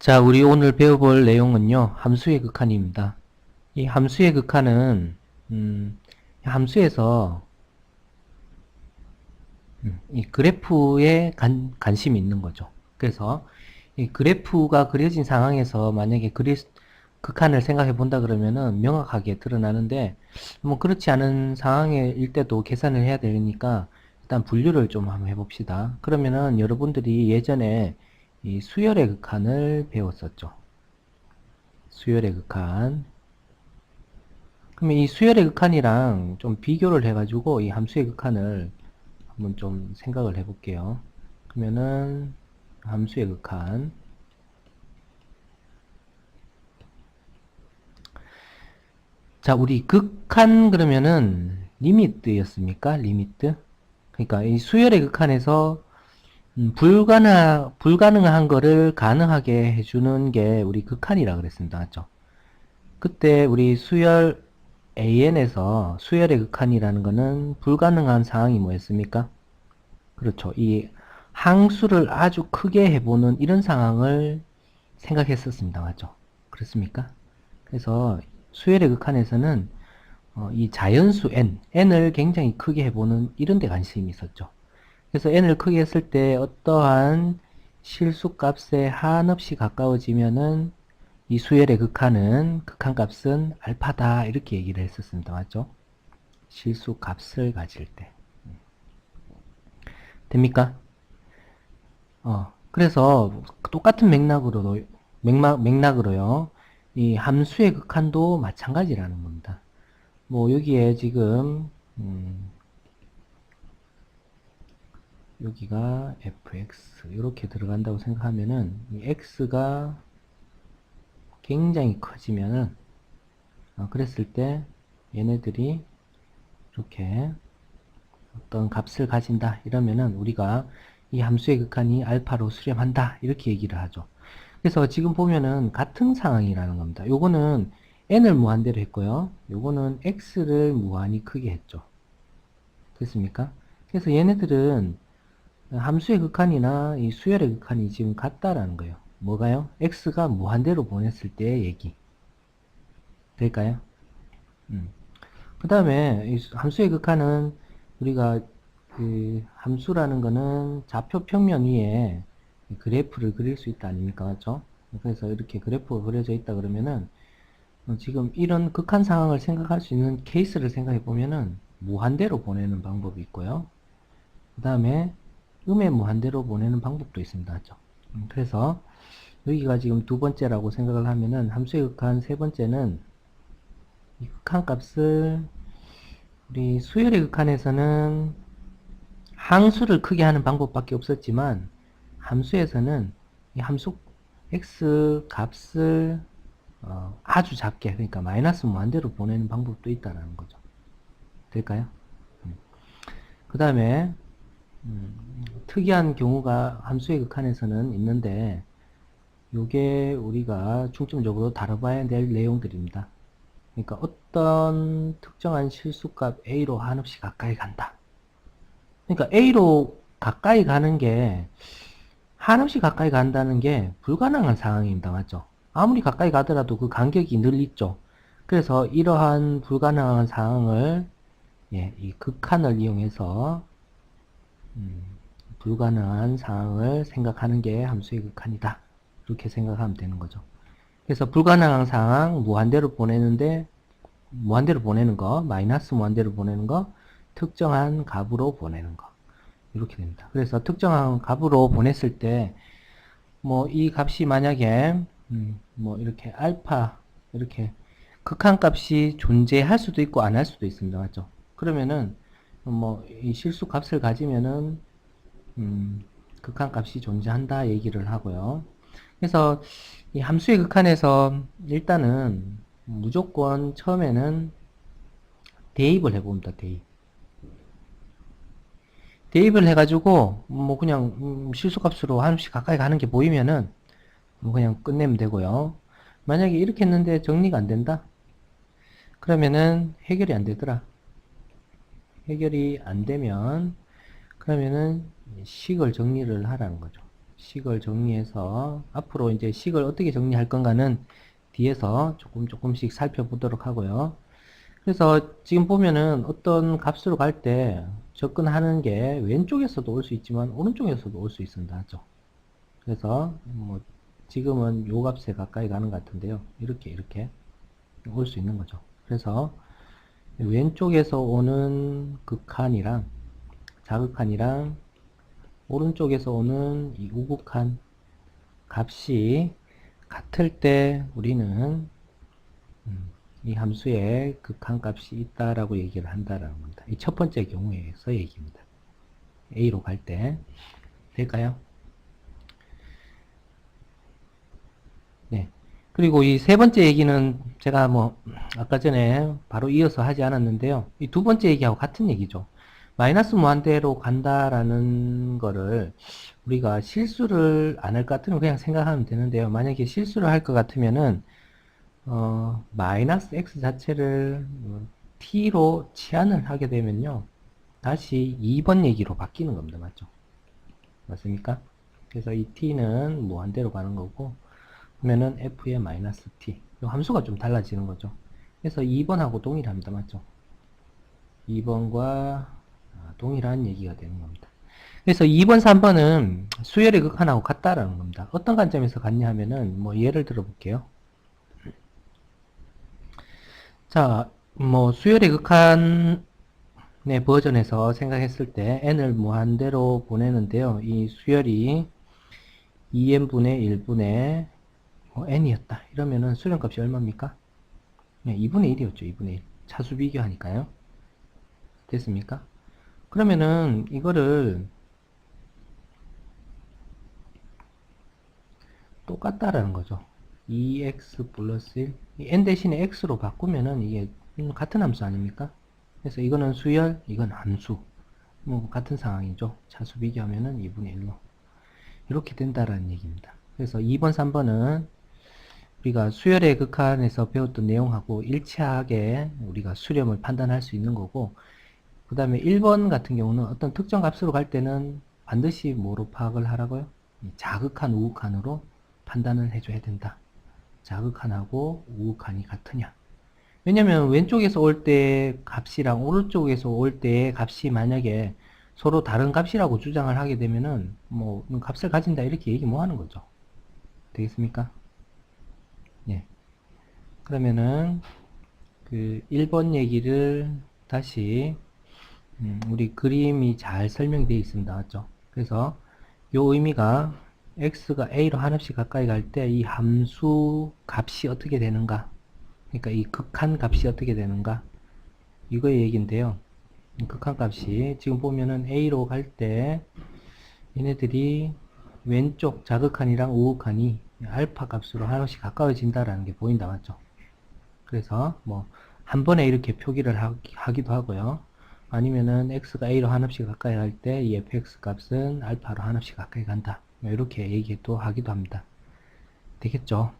자, 우리 오늘 배워볼 내용은요, 함수의 극한입니다. 이 함수의 극한은, 함수에서, 이 그래프에 관심이 있는 거죠. 그래서, 이 그래프가 그려진 상황에서 만약에 극한을 생각해 본다 그러면은 명확하게 드러나는데, 뭐 그렇지 않은 상황일 때도 계산을 해야 되니까, 일단 분류를 좀 한번 해봅시다. 그러면은 여러분들이 예전에 이 수열의 극한을 배웠었죠. 수열의 극한. 그러면 이 수열의 극한이랑 좀 비교를 해가지고 이 함수의 극한을 한번 좀 생각을 해볼게요. 그러면은 함수의 극한. 자, 우리 극한 그러면은 리미트였습니까? 리미트? 그러니까 이 수열의 극한에서 불가능한 거를 가능하게 해주는 게 우리 극한이라 그랬습니다. 맞죠? 그때 우리 수열 AN에서 수열의 극한이라는 거는 불가능한 상황이 뭐였습니까? 그렇죠. 이 항수를 아주 크게 해보는 이런 상황을 생각했었습니다. 맞죠? 그렇습니까? 그래서 수열의 극한에서는 이 자연수 n을 굉장히 크게 해보는 이런 데 관심이 있었죠. 그래서 n을 크게 했을 때 어떠한 실수값에 한없이 가까워지면은 이 수열의 극한값은 알파다 이렇게 얘기를 했었습니다. 맞죠? 실수값을 가질 때. 됩니까? 그래서 똑같은 맥락으로요. 이 함수의 극한도 마찬가지라는 겁니다. 뭐 여기에 지금 여기가 fx 이렇게 들어간다고 생각하면은 이 x가 굉장히 커지면은 그랬을 때 얘네들이 이렇게 어떤 값을 가진다 이러면은 우리가 이 함수의 극한이 알파로 수렴한다 이렇게 얘기를 하죠. 그래서 지금 보면은 같은 상황이라는 겁니다. 요거는 n을 무한대로 했고요. 요거는 x를 무한히 크게 했죠. 됐습니까? 그래서 얘네들은 함수의 극한이나 이 수열의 극한이 지금 같다라는 거예요. 뭐가요? x가 무한대로 보냈을 때의 얘기. 될까요? 그 다음에 함수의 극한은 우리가 그 함수라는 거는 좌표 평면 위에 그래프를 그릴 수 있다 아닙니까? 맞죠? 그래서 이렇게 그래프가 그려져 있다 그러면은 지금 이런 극한 상황을 생각할 수 있는 케이스를 생각해 보면은 무한대로 보내는 방법이 있고요. 그 다음에 음의 무한대로 보내는 방법도 있습니다. 맞죠? 그래서 여기가 지금 두 번째라고 생각을 하면은 함수의 극한 세 번째는 이 극한 값을 우리 수열의 극한에서는 항수를 크게 하는 방법밖에 없었지만 함수에서는 이 함수 x 값을 아주 작게 그러니까 마이너스 무한대로 보내는 방법도 있다는 거죠. 될까요? 그 다음에 특이한 경우가 함수의 극한에서는 있는데 요게 우리가 중점적으로 다뤄봐야 될 내용들입니다. 그러니까 어떤 특정한 실수값 a로 한없이 가까이 간다. 그러니까 a로 가까이 가는 게 한없이 가까이 간다는 게 불가능한 상황입니다. 맞죠? 아무리 가까이 가더라도 그 간격이 늘 있죠. 그래서 이러한 불가능한 상황을 이 극한을 이용해서 불가능한 상황을 생각하는 게 함수의 극한이다. 이렇게 생각하면 되는 거죠. 그래서 불가능한 상황 무한대로 보내는데 무한대로 보내는 거, 마이너스 무한대로 보내는 거, 특정한 값으로 보내는 거. 이렇게 됩니다. 그래서 특정한 값으로 보냈을 때, 뭐, 이 값이 만약에, 뭐, 이렇게 알파, 이렇게 극한값이 존재할 수도 있고 안 할 수도 있습니다. 맞죠? 그러면은, 뭐, 이 실수 값을 가지면은, 극한값이 존재한다 얘기를 하고요. 그래서 이 함수의 극한에서 일단은 무조건 처음에는 대입을 해봅니다. 대입을 해가지고 뭐 그냥 실수값으로 한없이 가까이 가는 게 보이면은 뭐 그냥 끝내면 되고요. 만약에 이렇게 했는데 정리가 안 된다? 그러면은 해결이 안 되더라. 해결이 안 되면 그러면은 식을 정리를 하라는 거죠. 식을 정리해서 앞으로 이제 식을 어떻게 정리할 건가는 뒤에서 조금씩 살펴보도록 하고요. 그래서 지금 보면은 어떤 값으로 갈 때 접근하는 게 왼쪽에서도 올 수 있지만 오른쪽에서도 올 수 있습니다. 하죠. 그래서 뭐 지금은 요 값에 가까이 가는 것 같은데요. 이렇게 올 수 있는 거죠. 그래서 왼쪽에서 오는 극한이랑 자극한이랑 오른쪽에서 오는 이 우극한 값이 같을 때 우리는 이 함수에 극한값이 있다라고 얘기를 한다라는 겁니다. 이 첫 번째 경우에서 얘기입니다. A로 갈 때 될까요? 네. 그리고 이 세 번째 얘기는 제가 뭐 아까 전에 바로 이어서 하지 않았는데요. 이 두 번째 얘기하고 같은 얘기죠. 마이너스 무한대로 간다라는 거를 우리가 실수를 안 할 것 같으면 그냥 생각하면 되는데요. 만약에 실수를 할 것 같으면은 마이너스 x 자체를 t로 치환을 하게 되면요. 다시 2번 얘기로 바뀌는 겁니다. 맞죠? 맞습니까? 그래서 이 t는 무한대로 가는 거고 그러면은 f의 마이너스 t 이 함수가 좀 달라지는 거죠. 그래서 2번하고 동일합니다. 맞죠? 2번과 동일한 얘기가 되는 겁니다. 그래서 2번, 3번은 수열의 극한하고 같다라는 겁니다. 어떤 관점에서 같냐 하면은 뭐 예를 들어 볼게요. 자, 뭐 수열의 극한의 버전에서 생각했을 때 n을 무한대로 보내는데요. 이 수열이 2n분의 1분의 n이었다. 이러면은 수렴값이 얼마입니까? 네, 2분의 1이었죠. 2분의 1. 차수 비교하니까요. 됐습니까? 그러면은 이거를 똑같다라는 거죠. 2x 플러스 1. 이 n 대신에 x로 바꾸면은 이게 같은 함수 아닙니까? 그래서 이거는 수열, 이건 함수. 뭐 같은 상황이죠. 차수 비교하면은 2분의 1로. 이렇게 된다라는 얘기입니다. 그래서 2번, 3번은 우리가 수열의 극한에서 배웠던 내용하고 일치하게 우리가 수렴을 판단할 수 있는 거고, 그 다음에 1번 같은 경우는 어떤 특정 값으로 갈 때는 반드시 뭐로 파악을 하라고요? 자극한, 우극한으로 판단을 해줘야 된다. 자극한하고 우극한이 같으냐. 왜냐면 왼쪽에서 올 때 값이랑 오른쪽에서 올 때의 값이 만약에 서로 다른 값이라고 주장을 하게 되면은 뭐 값을 가진다 이렇게 얘기 뭐 하는 거죠. 되겠습니까? 예. 그러면은 그 1번 얘기를 다시 우리 그림이 잘 설명되어 있습니다. 맞죠? 그래서 요 의미가 x가 a로 한없이 가까이 갈 때 이 함수 값이 어떻게 되는가, 그러니까 이 극한 값이 어떻게 되는가, 이거의 얘기인데요. 극한 값이 지금 보면은 a로 갈 때 얘네들이 왼쪽 자극한이랑 우극한이 알파 값으로 한없이 가까워진다라는 게 보인다. 맞죠? 그래서 뭐 한 번에 이렇게 표기를 하기도 하고요. 아니면은 x가 a로 한없이 가까이 갈 때 이 fx 값은 알파로 한없이 가까이 간다. 뭐 이렇게 얘기도 하기도 합니다. 되겠죠?